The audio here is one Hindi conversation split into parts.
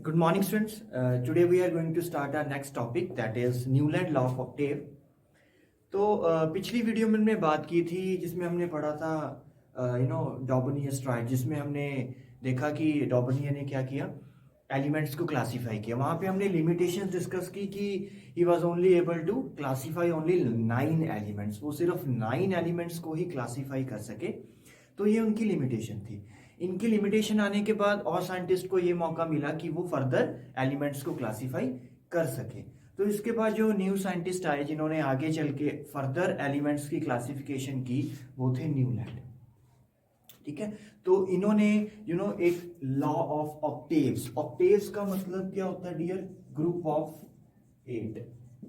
Good morning, students. Today we are going to start our next topic, that is Newland law of octave. तो पिछली वीडियो में हमने बात की थी जिसमें हमने पढ़ा था डॉबनियस ट्राइड, जिसमें हमने देखा कि डॉबनियर ने क्या किया, एलिमेंट्स को क्लासीफाई किया। वहाँ पे हमने लिमिटेशंस डिस्कस की कि he was only able to classify only 9 elements, वो सिर्फ 9 एलिमेंट्स को ही क्लासीफाई कर सके। तो ये उनकी लिमिटेशन थी। इनकी लिमिटेशन आने के बाद और साइंटिस्ट को ये मौका मिला कि वो फर्दर एलिमेंट्स को क्लासीफाई कर सके। तो इसके बाद जो न्यू साइंटिस्ट आए जिन्होंने आगे चल के फर्दर एलिमेंट्स की क्लासिफिकेशन की, वो थे न्यूलैंड। ठीक है, तो इन्होंने एक लॉ ऑफ ऑक्टेव्स। ऑक्टेव्स का मतलब क्या होता है dear? Group of 8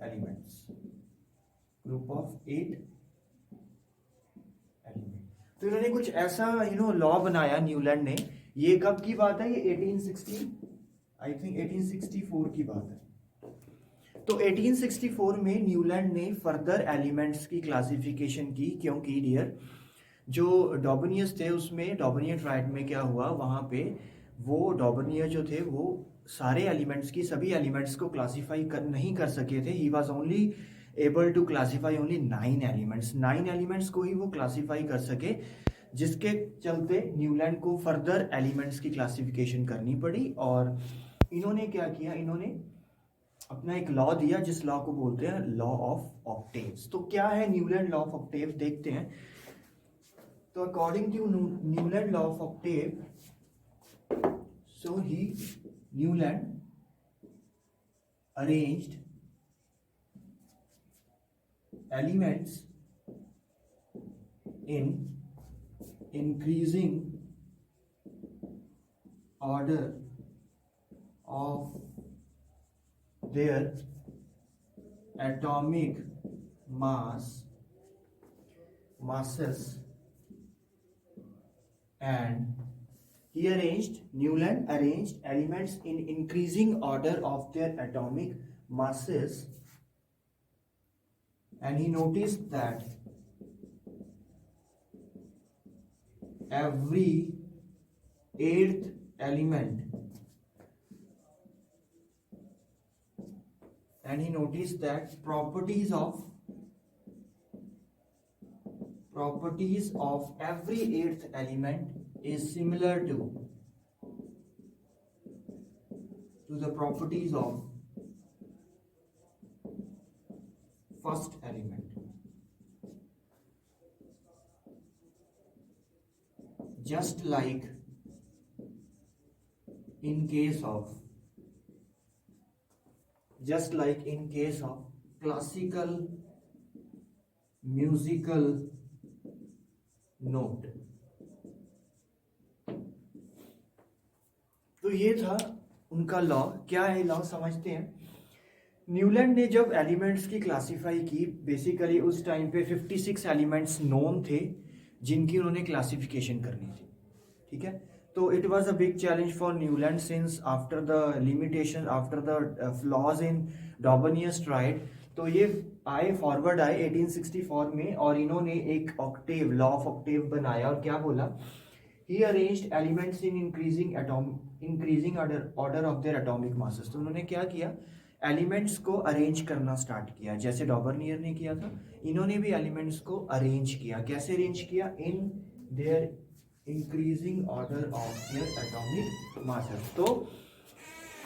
elements, group of 8 element. तो इन्होंने कुछ ऐसा लॉ बनाया न्यूलैंड ने। ये कब की बात है? ये 1860 आई थिंक 1864 की बात है। तो 1864 में न्यूलैंड ने फर्दर एलिमेंट्स की क्लासिफिकेशन की, क्योंकि डियर जो डॉबनियस थे उसमें, डॉबनियर ट्राइड में क्या हुआ, वहां पे वो डॉबनियर जो थे वो सारे एलिमेंट्स की, सभी एलिमेंट्स को क्लासीफाई नहीं कर सके थे। He was only able to classify only 9 elements. 9 elements को ही वो क्लासीफाई कर सके, जिसके चलते न्यूलैंड को फर्दर एलिमेंट्स की क्लासिफिकेशन करनी पड़ी। और इन्होंने क्या किया, इन्होंने अपना एक लॉ दिया जिस लॉ को बोलते हैं लॉ ऑफ ऑक्टेव्स। तो क्या है न्यूलैंड लॉ ऑफ ऑक्टेव, देखते हैं। तो according to Newland law of octave, so Newland arranged elements in increasing order of their atomic masses, and Newland arranged elements in increasing order of their atomic masses, and he noticed that every 8th element, properties of every 8th element is similar to the properties of first element, just like in case of classical musical note। तो ये था उनका लॉ। क्या है लॉ, समझते हैं। न्यूलैंड ने जब एलिमेंट्स की क्लासिफाई की, बेसिकली उस टाइम पे 56 एलिमेंट्स नोन थे जिनकी उन्होंने क्लासिफिकेशन करनी थी। ठीक है, तो it was a big challenge for Newlands since after the limitation, after the flaws in Dobereiner's triad. तो ये फॉरवर्ड आए 1864 में, और इन्होंने एक ऑक्टेव, लॉ ऑफ ऑक्टेव बनाया। और क्या बोला? He arranged elements in increasing order of their atomic masses। तो उन्होंने क्या किया, एलिमेंट्स को अरेंज करना स्टार्ट किया, जैसे डॉबनियर ने किया था। इन्होंने भी एलिमेंट्स को अरेंज किया। कैसे अरेंज किया? In their increasing order of their atomic masses. तो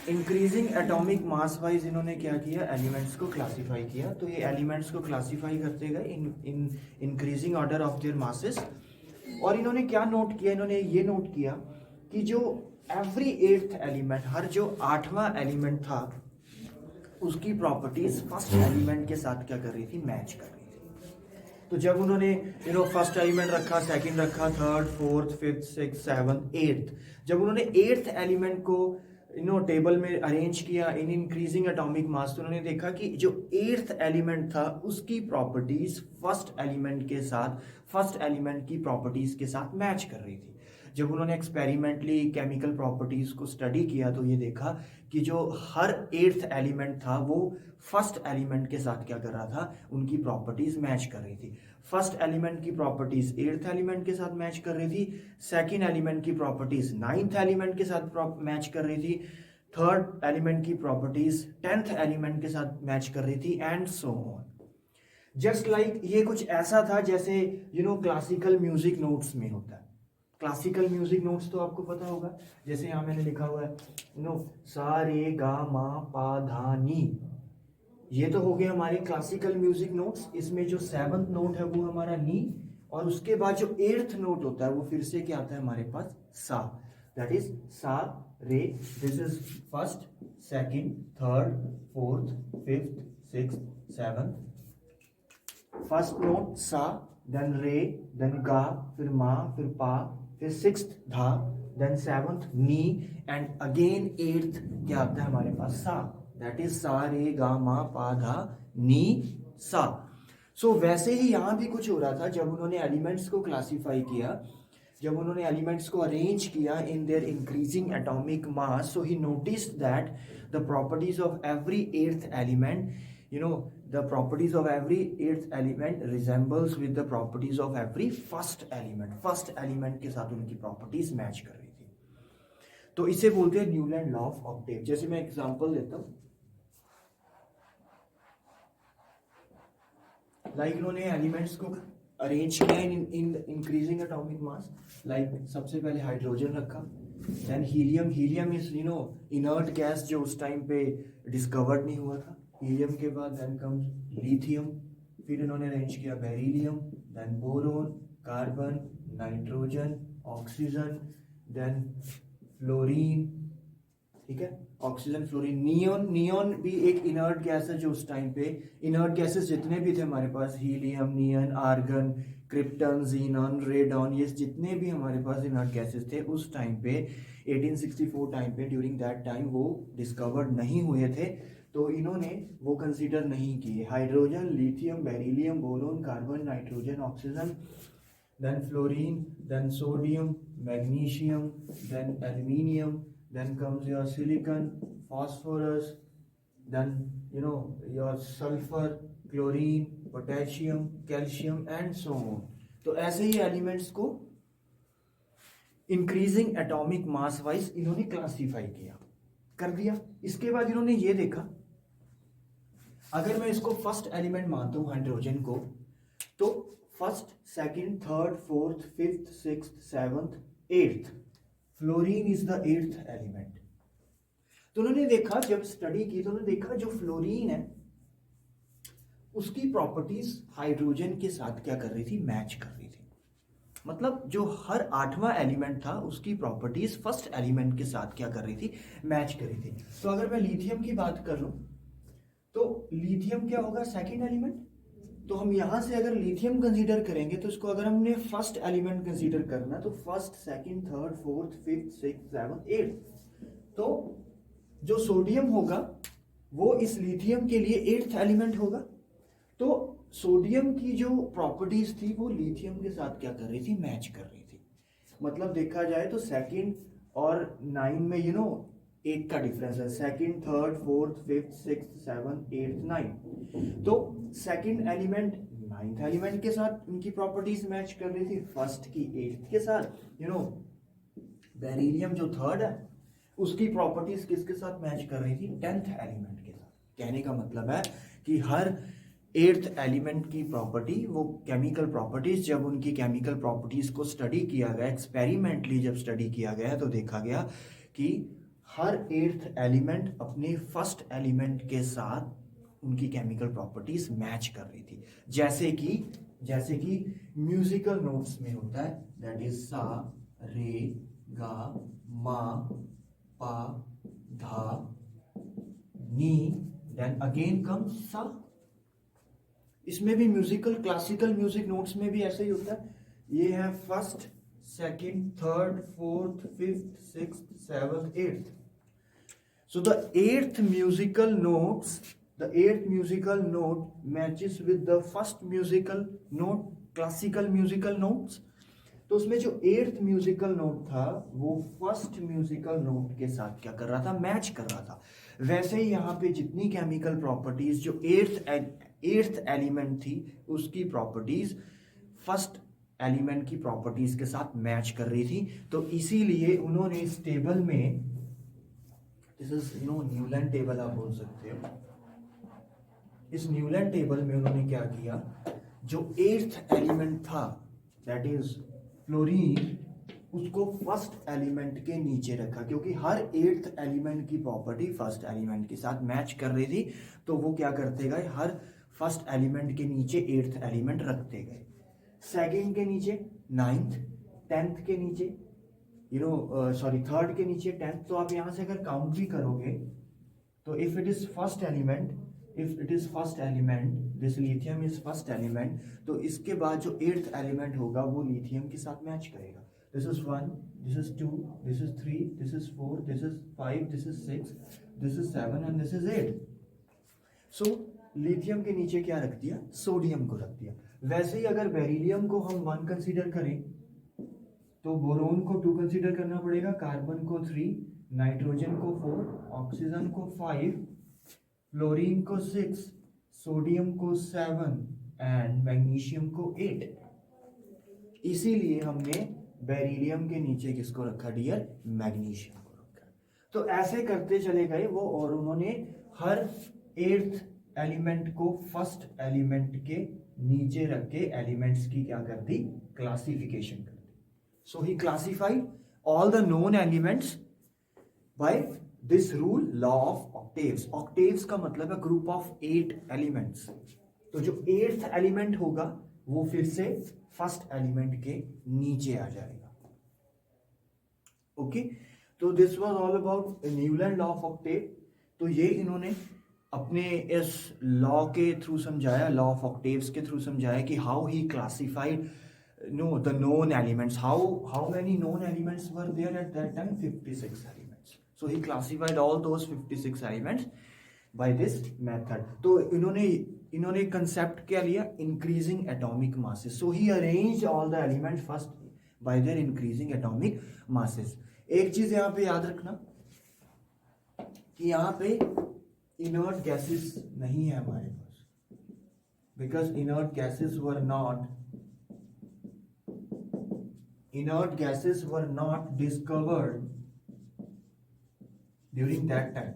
इंक्रीजिंग एटॉमिक मास वाइज इन्होंने क्या किया, एलिमेंट्स को क्लासीफाई किया। तो ये एलिमेंट्स को क्लासीफाई करते गए in increasing order of their masses. और इन्होंने क्या नोट किया, इन्होंने ये नोट किया कि जो एवरी 8th एलिमेंट, हर जो 8वां एलिमेंट था, उसकी प्रॉपर्टीज फर्स्ट एलिमेंट के साथ क्या कर रही थी, मैच कर रही थी। तो जब उन्होंने फर्स्ट एलिमेंट रखा, सेकंड रखा, third, fourth, fifth, six, seventh, 8th, जब उन्होंने 8th एलिमेंट को टेबल में अरेंज किया इन इंक्रीजिंग एटॉमिक मास, तो उन्होंने देखा कि जो 8th एलिमेंट था उसकी प्रॉपर्टीज फर्स्ट एलिमेंट की प्रॉपर्टीज के साथ मैच कर रही थी। जब उन्होंने एक्सपेरिमेंटली केमिकल प्रॉपर्टीज को स्टडी किया तो ये देखा कि जो हर 8th एलिमेंट था वो फर्स्ट एलिमेंट के साथ क्या कर रहा था, उनकी प्रॉपर्टीज मैच कर रही थी। फर्स्ट एलिमेंट की प्रॉपर्टीज 8th एलिमेंट के साथ मैच कर रही थी, सेकंड एलिमेंट की प्रॉपर्टीज 9th एलिमेंट के साथ मैच कर रही थी, थर्ड एलिमेंट की प्रॉपर्टीज 10th एलिमेंट के साथ मैच कर रही थी, and so on. Just like ये कुछ ऐसा था जैसे क्लासिकल म्यूजिक नोट्स में होता है। क्लासिकल म्यूजिक नोट्स तो आपको पता होगा, जैसे यहाँ मैंने लिखा हुआ है सा रे गा मा पा धा नी, ये तो हो गया हमारे क्लासिकल म्यूजिक नोट्स। इसमें जो 7th नोट है वो हमारा नी, और उसके बाद जो 8th नोट होता है वो फिर से क्या आता है हमारे पास, सा, that is sa re. This is first, second, third, fourth, fifth, sixth, seventh. First note sa, then रे, देन गा, फिर मा, फिर पा, फिर sixth dha, then seventh ni, and again 8th क्या आता है हमारे पास, सा, दैट इज सा रे गा मा पा धा नी सा। सो वैसे ही यहां भी कुछ हो रहा था जब उन्होंने एलिमेंट्स को क्लासिफाई किया, जब उन्होंने एलिमेंट्स को अरेंज किया in their increasing atomic mass, so he noticed that the properties of every 8th element, the properties of every 8th element resembles with the properties of every first element। First element के साथ उनकी प्रॉपर्टीज मैच कर रही थी, तो इसे बोलते हैं न्यूलैंड लॉ ऑफ ऑक्टेव। जैसे मैं एग्जांपल देता हूं, लाइक इन्होंने एलिमेंट्स को अरेंज किया in increasing atomic mass. Like सबसे पहले हाइड्रोजन रखा, then helium. Helium is inert gas जो उस टाइम पे डिस्कवर्ड नहीं हुआ था। हीलियम के बाद देन कम्स लिथियम, फिर इन्होंने अरेंज किया beryllium, then boron, carbon, nitrogen, oxygen, then fluorine, ठीक है, ऑक्सीजन, फ्लोरीन, नियोन। नियोन भी एक इनर्ट गैस है जो उस टाइम पे, इनर्ट गैसेस जितने भी थे हमारे पास, हीलियम, नियन, आर्गन, क्रिप्टन, जीनॉन, रेडॉन, ये जितने भी हमारे पास इनर्ट गैसेस थे उस टाइम पे 1864 टाइम पे, ड्यूरिंग दैट टाइम वो डिस्कवर्ड नहीं हुए थे, तो इन्होंने वो कंसीडर नहीं किए। Hydrogen, lithium, beryllium, boron, carbon, nitrogen, oxygen, then fluorine, then sodium, magnesium, then aluminium, then comes your silicon, phosphorus, then your sulfur, chlorine, potassium, calcium and so on। तो ऐसे ही एलिमेंट्स को इंक्रीजिंग एटॉमिक मास वाइज इन्होंने क्लासिफाई किया, कर दिया। इसके बाद इन्होंने ये देखा, अगर मैं इसको फर्स्ट एलिमेंट मानता हूं हाइड्रोजन को, तो first, second, third, fourth, fifth, sixth, seventh, 8th, fluorine is the 8th element. तो उन्होंने देखा, जब स्टडी की तो उन्होंने देखा जो फ्लोरीन है उसकी प्रॉपर्टीज हाइड्रोजन के साथ क्या कर रही थी, मैच कर रही थी। मतलब जो हर 8वां एलिमेंट था उसकी प्रॉपर्टीज फर्स्ट एलिमेंट के साथ क्या कर रही थी, मैच कर रही थी। तो अगर मैं लिथियम की बात कर लूं तो लिथियम क्या होगा, सेकंड एलिमेंट। तो हम यहां से अगर लिथियम कंसीडर करेंगे तो इसको अगर हमने फर्स्ट एलिमेंट कंसीडर करना तो first, second, third, fourth, fifth, sixth, seventh, 8th। तो जो सोडियम होगा वो इस लिथियम के लिए 8th एलिमेंट होगा। तो सोडियम की जो प्रॉपर्टीज थी वो लिथियम के साथ क्या कर रही थी, मैच कर रही थी। मतलब देखा जाए तो सेकंड और 9 में 8 का डिफरेंस है, second, third, fourth, fifth, sixth, seventh, 8th, 9। तो सेकंड एलिमेंट 9th एलिमेंट के साथ उनकी प्रॉपर्टीज मैच कर रही थी, फर्स्ट की 8th के साथ। बेरिलियम जो थर्ड है उसकी प्रॉपर्टीज किसके साथ मैच कर रही थी, 10th एलिमेंट के साथ। कहने का मतलब है कि हर 8th एलिमेंट की प्रॉपर्टी, वो केमिकल प्रॉपर्टीज, जब उनकी केमिकल प्रॉपर्टीज को स्टडी किया गया, एक्सपेरिमेंटली जब स्टडी किया गया तो देखा गया कि हर 8th एलिमेंट अपने फर्स्ट एलिमेंट के साथ उनकी केमिकल प्रॉपर्टीज मैच कर रही थी। जैसे कि म्यूजिकल नोट्स में होता है, दैट इज सा, रे, गा, मा, पा, धा, नी, देन अगेन कम्स सा। इसमें भी म्यूजिकल, क्लासिकल म्यूजिक नोट्स में भी ऐसा ही होता है। ये है first, second, third, fourth, fifth, sixth, seventh, 8th। So the 8th musical note matches with the first musical note, classical musical notes। तो उसमें जो 8th म्यूजिकल नोट था वो फर्स्ट म्यूजिकल नोट के साथ क्या कर रहा था, मैच कर रहा था। वैसे ही यहाँ पे जितनी केमिकल प्रॉपर्टीज जो 8th एलिमेंट थी उसकी प्रॉपर्टीज फर्स्ट एलिमेंट की प्रॉपर्टीज के साथ मैच कर रही थी। तो इसीलिए उन्होंने इस टेबल में दिस इज न्यूलैंड टेबल आप बोल सकते हो। इस न्यूलैंड टेबल में उन्होंने क्या किया, जो 8th एलिमेंट था दैट इज फ्लोरीन, उसको फर्स्ट एलिमेंट के नीचे रखा, क्योंकि हर 8th एलिमेंट की प्रॉपर्टी फर्स्ट एलिमेंट के साथ मैच कर रही थी, तो वो क्या करते गए, हर फर्स्ट एलिमेंट के नीचे 8th एलिमेंट रखते गए, सेकंड के नीचे 9th, 10th के नीचे थर्ड के नीचे 10th। तो आप यहाँ से अगर काउंट भी करोगे तो if it is first element, this lithium is first element, तो इसके बाद जो 8th एलिमेंट होगा वो लिथियम के साथ मैच करेगा। This is 1, this is 2, this is 3, this is 4, this is 5, this is 6, this is 7 and this is 8। So lithium के नीचे क्या रख दिया, सोडियम को रख दिया। वैसे ही अगर बेरिलियम को हम 1 कंसीडर करें तो बोरोन को 2 कंसीडर करना पड़ेगा, कार्बन को 3, नाइट्रोजन को 4, ऑक्सीजन को 5, फ्लोरीन को 6, सोडियम को 7 एंड मैग्नीशियम को 8। इसीलिए हमने बेरिलियम के नीचे किसको रखा डियर, मैग्नीशियम को रखा। तो ऐसे करते चले गए वो, और उन्होंने हर 8th एलिमेंट को फर्स्ट एलिमेंट के नीचे रख के एलिमेंट्स की क्या कर दी, क्लासिफिकेशन कर दी। So he classified all the known elements by this rule, law of octaves. Octaves का मतलब है ग्रुप ऑफ 8 एलिमेंट्स। तो जो 8th एलिमेंट होगा वो फिर से फर्स्ट एलिमेंट के नीचे आ जाएगा। ओके, तो this was all about Newland law of octave. तो ये इन्होंने अपने इस लॉ के थ्रू समझाया, लॉ ऑफ ऑक्टेव्स के थ्रू समझाया कि how he classified the known elements, how many known elements were there at that time, 56 elements. So he classified all those 56 elements by this method. तो इन्होंने concept क्या लिया, increasing atomic masses. So he arranged all the elements first by their increasing atomic masses. एक चीज यहाँ पे याद रखना कि यहाँ पे inert gases नहीं है हमारे पास, because inert gases were not discovered during that time.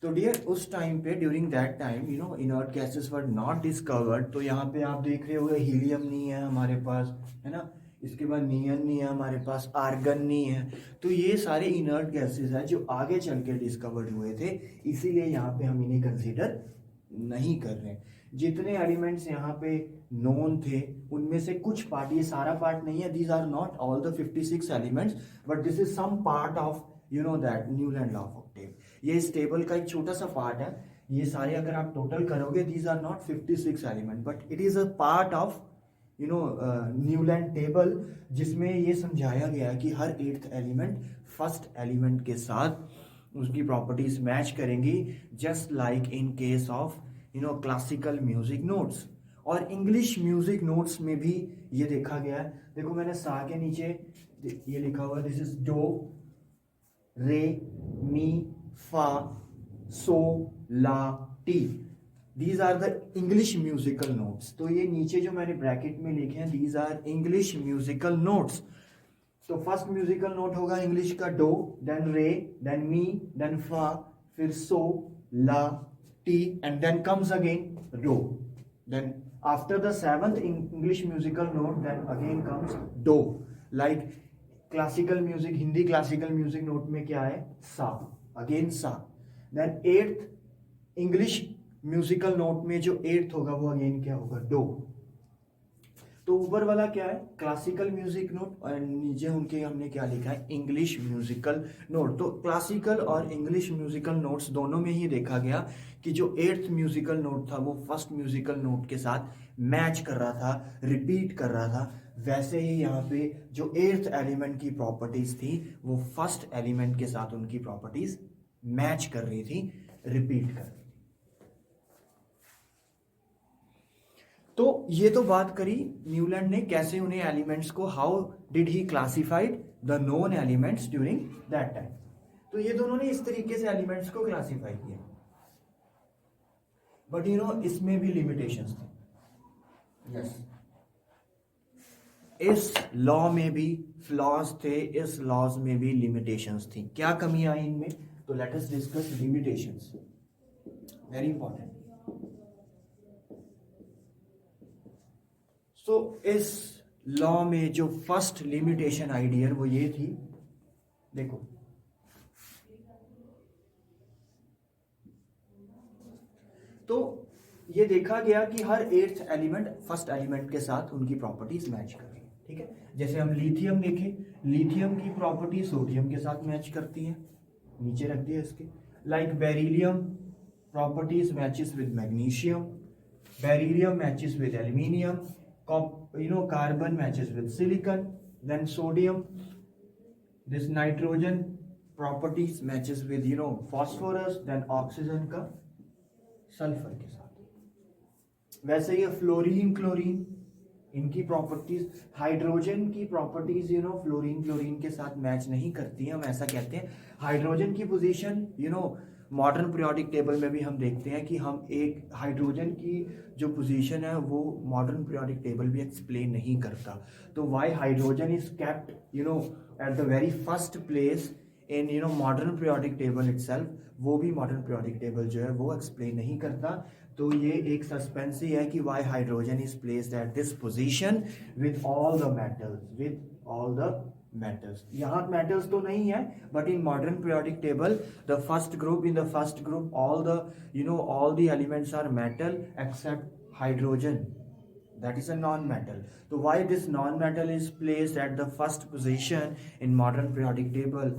तो डियर उस टाइम पे, during that time inert gases were not discovered. तो यहाँ पे आप देख रहे होगे हीलियम नहीं है हमारे पास, है ना, इसके बाद नियन नहीं है हमारे पास, आर्गन नहीं है। तो ये सारे इनर्ट गैसेस हैं जो आगे चल के डिस्कवर्ड हुए थे, इसीलिए यहाँ पे हम इन्हें कंसीडर नहीं कर रहे हैं। जितने एलिमेंट्स यहाँ पे नोन थे उनमें से कुछ पार्ट, ये सारा पार्ट नहीं है, these are not all the 56 elements, but this is some part of that Newland law of octave. ये इस टेबल का एक छोटा सा पार्ट है। ये सारे अगर आप टोटल करोगे, these are not 56 element, but it is a part of Newland table, जिसमें ये समझाया गया है कि हर 8th एलिमेंट फर्स्ट एलिमेंट के साथ उसकी प्रॉपर्टीज मैच करेंगी, just like in case of classical music notes. और इंग्लिश म्यूजिक नोट्स में भी ये देखा गया है। देखो मैंने सा के नीचे ये लिखा हुआ है, this is dough, re, mi, fa, so, la, ti, these are the English musical notes. तो ये नीचे जो मैंने ब्रैकेट में लिखे हैं, these are English musical notes. तो फर्स्ट म्यूजिकल नोट होगा इंग्लिश का डो, देन रे, देन मी, देन फा, फिर so, la, ti, and then comes again do. Then after the 7th English musical note, then again comes do. Like classical music, Hindi classical music note में क्या है, सा, again सा. Then 8th English musical note में जो 8th होगा वो again क्या होगा, do. तो ऊपर वाला क्या है, क्लासिकल म्यूजिक नोट, और नीचे उनके हमने क्या लिखा है, इंग्लिश म्यूजिकल नोट। तो क्लासिकल और इंग्लिश म्यूजिकल नोट्स दोनों में ही देखा गया कि जो 8th म्यूजिकल नोट था वो फर्स्ट म्यूजिकल नोट के साथ मैच कर रहा था, रिपीट कर रहा था। वैसे ही यहाँ पे जो 8th एलिमेंट की प्रॉपर्टीज थी वो फर्स्ट एलिमेंट के साथ उनकी प्रॉपर्टीज मैच कर रही थी, रिपीट कर रही थी। तो ये तो बात करी न्यूलैंड ने कैसे उन्हें एलिमेंट्स को, how did he classified the known elements during that time. तो ये दोनों ने इस तरीके से एलिमेंट्स को क्लासिफाई किया, बट इसमें भी लिमिटेशंस थे। यस, इस लॉ में भी फ्लॉज थे, इस लॉज में भी लिमिटेशंस थी। क्या कमी आई इनमें? तो let us discuss limitations, very important. So इस लॉ में जो फर्स्ट लिमिटेशन आई डियर वो ये थी, देखो तो ये देखा गया कि हर एट्थ एलिमेंट फर्स्ट एलिमेंट के साथ उनकी प्रॉपर्टीज मैच कर रही है, ठीक है। जैसे हम लिथियम देखें, लिथियम की प्रॉपर्टी सोडियम के साथ मैच करती है, नीचे रख दिया इसके। Like beryllium properties matches with magnesium, beryllium matches with aluminium, carbon matches with silicon, then sodium, this nitrogen properties matches with phosphorus, then oxygen का सल्फर के साथ। वैसे ये फ्लोरीन क्लोरीन, इनकी प्रॉपर्टीज, हाइड्रोजन की प्रॉपर्टीज फ्लोरीन क्लोरीन के साथ मैच नहीं करती हैं, हम ऐसा कहते हैं। हाइड्रोजन की पोजीशन मॉडर्न पीरियोडिक टेबल में भी हम देखते हैं कि हम एक हाइड्रोजन की जो पोजीशन है वो मॉडर्न पीरियोडिक टेबल भी एक्सप्लेन नहीं करता। तो why hydrogen is kept at the very first place in modern periodic table itself, वो भी मॉडर्न पीरियोडिक टेबल जो है वो एक्सप्लेन नहीं करता। तो ये एक सस्पेंस ही है कि why hydrogen is placed at this position with all the metals, यहाँ मेटल्स तो नहीं है, but in modern periodic table the first group all the elements are metal except hydrogen, that is a non-metal. So why this non-metal is placed at the first position in modern periodic table,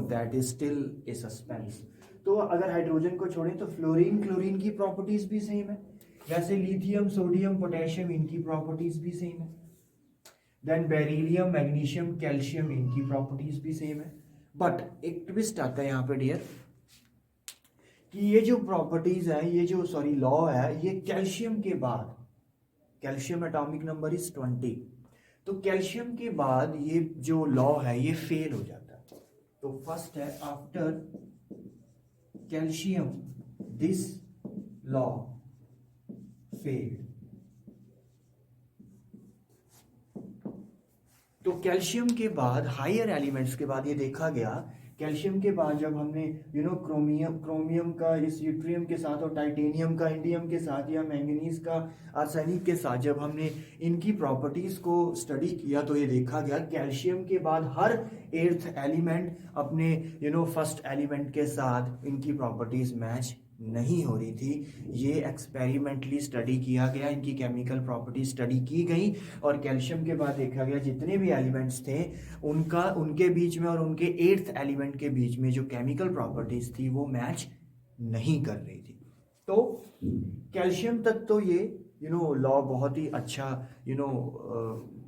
that is still a suspense. तो अगर हाइड्रोजन को छोड़ें तो फ्लोरीन क्लोरीन की प्रॉपर्टीज भी सेम है, वैसे लिथियम सोडियम पोटेशियम इनकी प्रॉपर्टीज भी सेम है, देन बेरिलियम मैग्नीशियम कैल्शियम इनकी प्रॉपर्टीज भी सेम है। बट एक ट्विस्ट आता है यहाँ पे डियर, कि ये जो प्रॉपर्टीज है, ये जो लॉ है, ये कैल्शियम के बाद, कैल्शियम एटॉमिक नंबर इज 20, तो कैल्शियम के बाद ये जो लॉ है ये फेल हो जाता है। तो फर्स्ट है after calcium this law failed. तो कैल्शियम के बाद हायर एलिमेंट्स के बाद ये देखा गया, कैल्शियम के बाद जब हमने क्रोमियम का इस यूट्रियम के साथ और टाइटेनियम का इंडियम के साथ या मैंगनीज का आर्सेनिक के साथ जब हमने इनकी प्रॉपर्टीज को स्टडी किया, तो ये देखा गया कैल्शियम के बाद हर एट्थ एलिमेंट अपने फर्स्ट एलिमेंट के साथ इनकी प्रॉपर्टीज मैच नहीं हो रही थी। ये एक्सपेरिमेंटली स्टडी किया गया, इनकी केमिकल प्रॉपर्टी स्टडी की गई और कैल्शियम के बाद देखा गया जितने भी एलिमेंट्स थे उनके बीच में और उनके एट्थ एलिमेंट के बीच में जो केमिकल प्रॉपर्टीज थी वो मैच नहीं कर रही थी। तो कैल्शियम तक तो ये लॉ बहुत ही अच्छा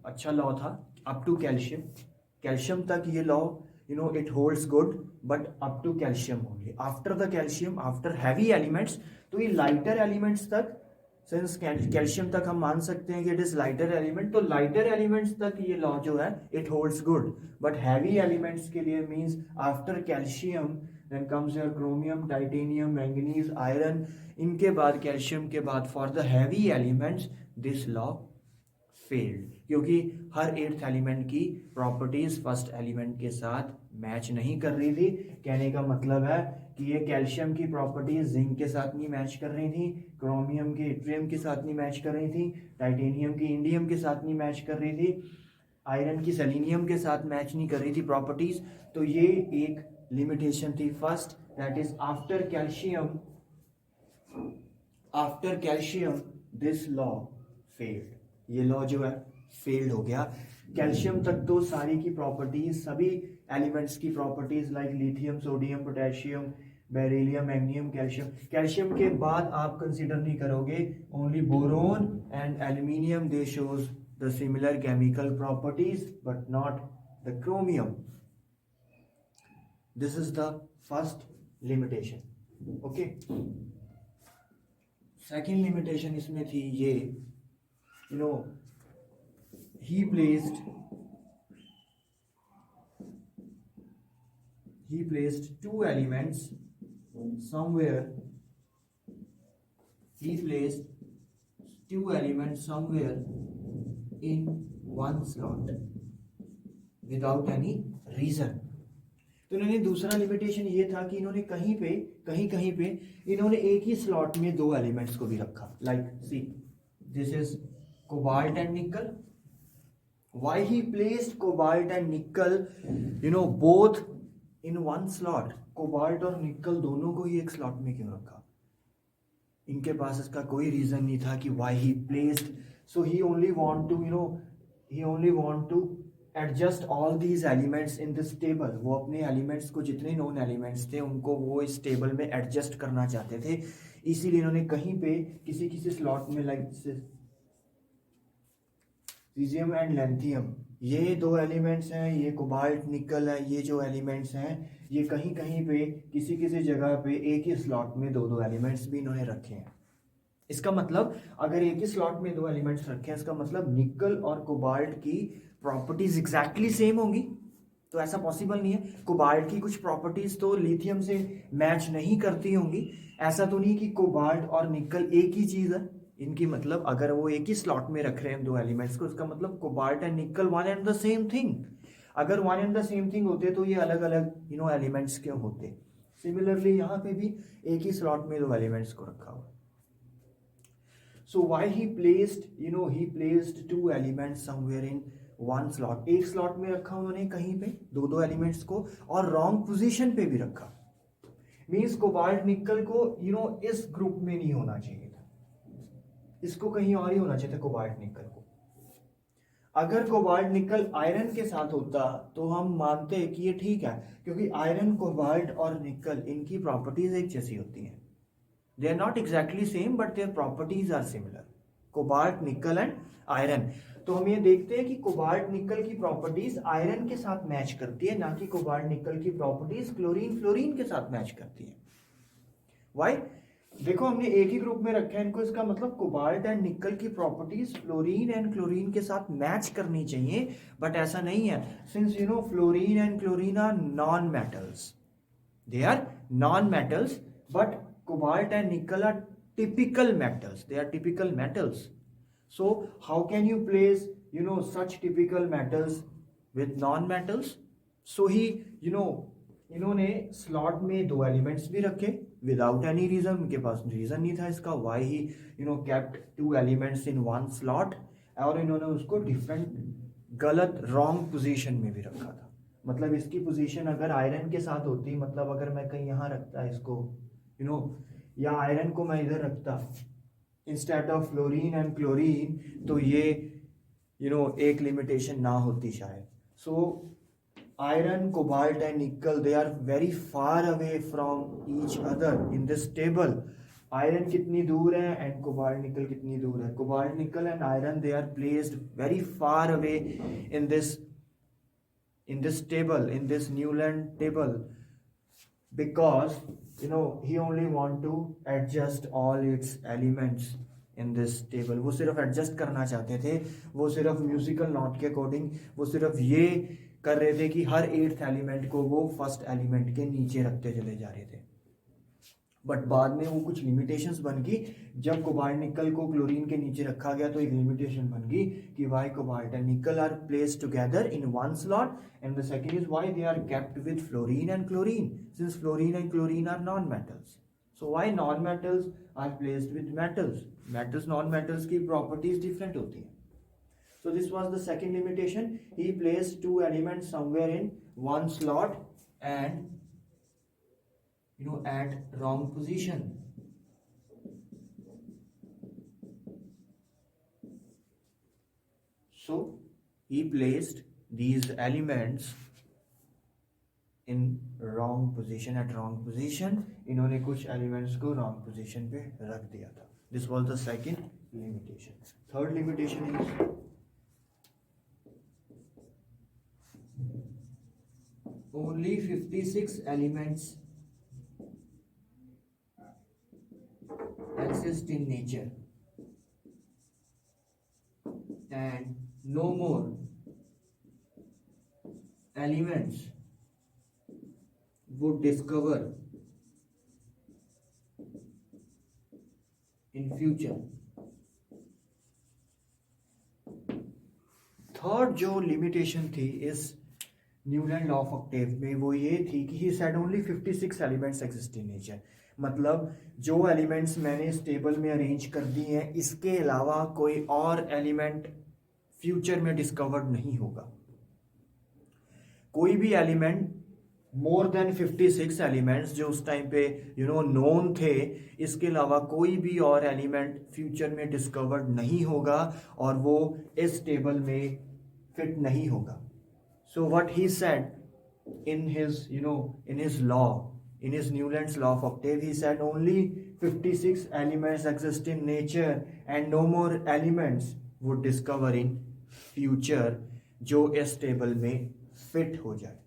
अच्छा लॉ था अप टू कैल्शियम तक ये law it holds good, but up to calcium only. After the calcium, after heavy elements, तो ये lighter elements तक, since calcium तक हम मान सकते हैं कि it is lighter element, तो lighter elements तक ये law जो है it holds good, but heavy elements के लिए means after calcium then comes your chromium, titanium, manganese, iron, इनके बाद calcium के बाद for the heavy elements this law failed, क्योंकि हर एट्थ एलिमेंट की प्रॉपर्टीज फर्स्ट एलिमेंट के साथ मैच नहीं कर रही थी। कहने का मतलब है कि ये कैल्शियम की प्रॉपर्टीज जिंक के साथ नहीं मैच कर रही थी, क्रोमियम के इट्रियम के साथ नहीं मैच कर रही थी, टाइटेनियम की इंडियम के साथ नहीं मैच कर रही थी, आयरन की सेलेनियम के साथ मैच नहीं कर रही थी प्रॉपर्टीज। तो ये एक लिमिटेशन थी first, that is after calcium this law failed, ये लॉ जो है फेल्ड हो गया। कैल्शियम तक तो सारी की प्रॉपर्टीज, सभी एलिमेंट्स की properties like lithium sodium potassium beryllium magnesium calcium के बाद आप कंसीडर नहीं करोगे only boron and aluminium, they shows the similar chemical properties but not the chromium. This is the first limitation. Okay, second limitation इसमें थी ये, he placed two elements somewhere, he placed two elements somewhere in one slot without any reason. तो इन्होंने दूसरा लिमिटेशन ये था कि इन्होंने कहीं कहीं पे इन्होंने एक ही स्लॉट में दो एलिमेंट्स को भी रखा. Like see, this is cobalt and nickel. Why he placed cobalt and nickel both in one slot. Cobalt और निकल दोनों को ही एक स्लॉट में क्यों रखा? इनके पास इसका कोई रीजन नहीं था कि why he placed. So he only want to adjust all these elements in this table. वो अपने एलिमेंट्स को, जितने नोन एलिमेंट्स थे उनको वो इस टेबल में एडजस्ट करना चाहते थे. इसीलिए इन्होंने कहीं पे किसी स्लॉट में, लाइक सीजियम एंड लैंथियम, ये दो एलिमेंट्स हैं, ये कोबाल्ट निकल है, ये जो एलिमेंट्स हैं ये कहीं पे किसी जगह पे एक ही स्लॉट में दो एलिमेंट्स भी इन्होंने रखे हैं. इसका मतलब अगर एक ही स्लॉट में दो एलिमेंट्स रखे हैं, इसका मतलब निकल और कोबाल्ट की प्रॉपर्टीज एग्जैक्टली सेम होंगी. तो ऐसा पॉसिबल नहीं है. कोबाल्ट की कुछ प्रॉपर्टीज तो लिथियम से मैच नहीं करती होंगी. ऐसा तो नहीं कि कोबाल्ट और निकल एक ही चीज है. इनकी मतलब अगर वो एक ही स्लॉट में रख रहे हैं दो एलिमेंट्स को, इसका मतलब cobalt and nickel one and the same thing. अगर one and the same thing होते तो ये अलग अलग एलिमेंट्स क्यों होते? सिमिलरली यहाँ पे भी एक ही स्लॉट में दो एलिमेंट्स को रखा हुआ. So why he placed two elements somewhere in one slot. एक स्लॉट में रखा उन्होंने कहीं पे दो एलिमेंट्स को, और रॉन्ग पोजीशन पे भी रखा. मींस कोबाल्ट निकल को इस ग्रुप में नहीं होना चाहिए था, इसको कहीं और ही होना चाहिए था कोबाल्ट निकल को. अगर कोबाल्ट निकल आयरन के साथ होता तो हम मानते हैं कि ये ठीक है, क्योंकि आयरन, कोबाल्ट और निकल इनकी प्रॉपर्टीज एक जैसी होती हैं. They are not exactly same, but their properties are similar. Cobalt, nickel and iron. तो हम ये देखते हैं कि कोबाल्ट निकल की प्रॉपर्टीज आयरन के साथ मैच करती है, ना कि कोबाल्ट निकल की प्रॉपर्टीज क्लोरीन फ्लोरीन के साथ मैच करती है. Why? देखो हमने एक ही ग्रुप में रखा है इनको, इसका मतलब कोबाल्ट एंड निकल की प्रॉपर्टीज फ्लोरीन एंड क्लोरीन के साथ मैच करनी चाहिए, बट ऐसा नहीं है. Since fluorine and chlorine are non metals, they are non metals, but cobalt and nickel are typical metals. They are typical metals. So how can you place such typical metals with non-metals? So he इन्होंने स्लॉट में दो एलिमेंट्स भी रखे विदाउट एनी रीजन. उनके पास रीजन नहीं था इसका why he kept two elements in one slot, और इन्होंने उसको डिफरेंट गलत रॉन्ग पोजीशन में भी रखा था. मतलब इसकी पोजीशन अगर आयरन के साथ होती, मतलब अगर मैं कहीं यहाँ रखता इसको या आयरन को मैं इधर रखता instead of fluorine and chlorine, तो ये एक लिमिटेशन ना होती शायद. So iron, cobalt and nickel, they are very far away from each other in this table. Iron कितनी दूर है एंड कोबाल्ट निकल कितनी दूर है? Cobalt nickel and iron, they are placed very far away in this table, in this Newland table, because he only want to adjust all its elements in this table. वो सिर्फ एडजस्ट करना चाहते थे, वो सिर्फ म्यूजिकल नोट के अकॉर्डिंग वो सिर्फ ये कर रहे थे कि हर 8th एलिमेंट को वो फर्स्ट एलिमेंट के नीचे रखते चले जा रहे थे. बट बाद में वो कुछ लिमिटेशंस बन गई. जब कोबाल्ट निकल को क्लोरीन के नीचे रखा गया तो एक लिमिटेशन बन गई कि why cobalt and nickel are placed together in one slot, and the second is why they are kept with fluorine and chlorine, since fluorine and chlorine are non metals. So why non metals are placed with metals? Metals, non metals की प्रॉपर्टीज डिफरेंट होती हैं. So this was the second limitation. He placed two elements somewhere in one slot and at wrong position. So he placed these elements in wrong position, at wrong position. इन्होंने कुछ elements को wrong position पे रख दिया था. This was the second limitation. Third limitation is only 56 elements exist in nature and no more elements would discover in future. Third जो लिमिटेशन थी इस न्यूलैंड लॉ ऑफ ऑक्टेव में वो ये थी कि ही said only 56 elements exist in nature. मतलब जो एलिमेंट्स मैंने इस टेबल में अरेंज कर दी हैं इसके अलावा कोई और एलिमेंट फ्यूचर में डिस्कवर्ड नहीं होगा। कोई भी एलिमेंट मोर देन 56 एलिमेंट्स जो उस टाइम पे नोन थे, इसके अलावा कोई भी और एलिमेंट फ्यूचर में डिस्कवर्ड नहीं होगा और वो इस टेबल में फिट नहीं होगा। So what he said in his law, in his Newland's law of octave, he said only 56 elements exist in nature and no more elements would discover in future जो इस टेबल में फिट हो जाए।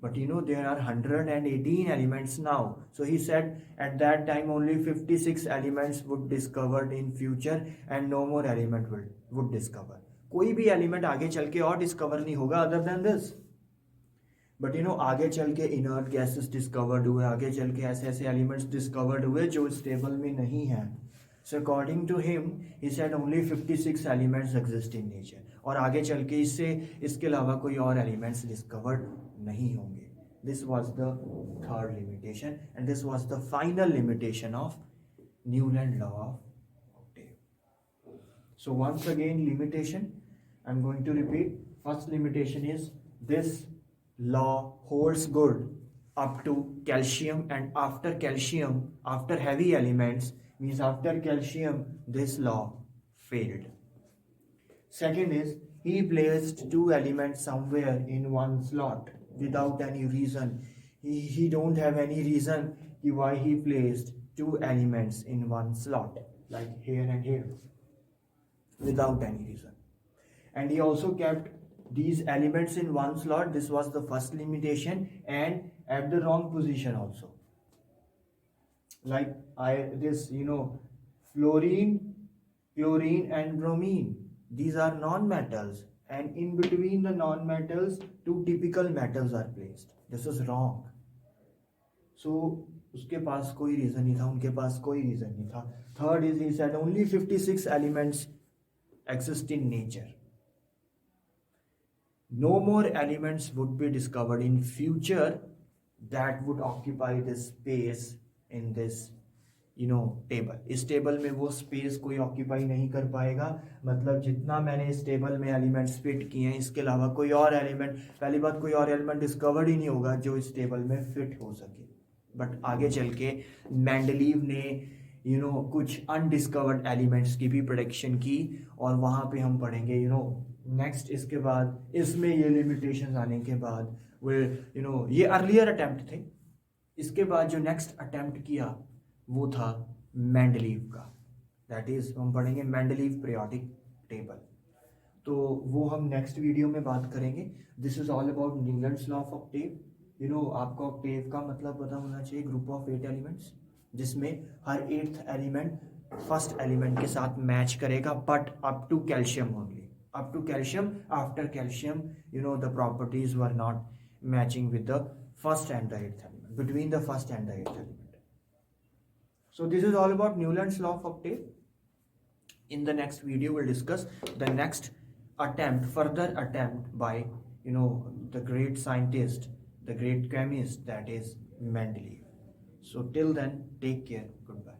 But there are 118 elements now. So he said at that time only 56 elements would discovered in future and no more element would discover. कोई भी एलिमेंट आगे चल के और डिस्कवर नहीं होगा अदर देन दिस। बट आगे चल के इनर्ट गैसेस डिस्कवर्ड हुए, आगे चल के ऐसे ऐसे एलिमेंट्स डिस्कवर्ड हुए जो इस टेबल में नहीं हैं। So according to him he said only 56 elements exist in nature, और आगे चल के इसके अलावा कोई और एलिमेंट्स डिस्कवर्ड नहीं होंगे। This was the third limitation and this was the final limitation of Newland law of octave. So once again limitation, I am going to repeat. First limitation is this law holds good up to calcium, and after calcium, after heavy elements, means after calcium, this law failed. Second is he placed two elements somewhere in one slot without any reason. He don't have any reason why he placed two elements in one slot like here and here without any reason. And he also kept these elements in one slot. This was the first limitation, and at the wrong position also. Like fluorine, chlorine and bromine, these are non-metals, and in between the non-metals two typical metals are placed. This is wrong. So उसके पास कोई रीजन नहीं था, उनके पास कोई रीजन नहीं था। Third is he said only 56 elements exist in nature. No more elements would be discovered in future that would occupy this space in this table. इस टेबल में वो स्पेस कोई ऑक्यूपाई नहीं कर पाएगा। मतलब जितना मैंने इस टेबल में एलिमेंट्स फिट किए हैं इसके अलावा कोई और एलिमेंट, पहली बात कोई और एलिमेंट डिस्कवर्ड ही नहीं होगा जो इस टेबल में फिट हो सके। बट आगे चल के मेंडलीव ने कुछ अनडिस्कवर्ड एलिमेंट्स की भी प्रेडिक्शन की, और वहाँ पे हम पढ़ेंगे नेक्स्ट। इसके बाद इसमें ये लिमिटेशंस आने के बाद ये अर्लियर अटेम्प्ट थे। इसके बाद जो नेक्स्ट अटेम्प्ट किया वो था मेंडलीव का, दैट इज हम पढ़ेंगे मेंडलीव पीरियोडिक टेबल। तो वो हम नेक्स्ट वीडियो में बात करेंगे। This is all about Newlands law of Octave. आपको ऑक्टेव का मतलब पता होना चाहिए, ग्रुप ऑफ 8 एलिमेंट्स जिसमें हर 8th एलिमेंट फर्स्ट एलिमेंट के साथ मैच करेगा, but up to calcium only. Up to calcium, after calcium, the properties were not matching with the first and the 8th element, between the first and the 8th element. So this is all about Newland's law of octave. In the next video, we'll discuss the next further attempt by, the great scientist, the great chemist, that is Mendeleev. So till then, take care. Goodbye.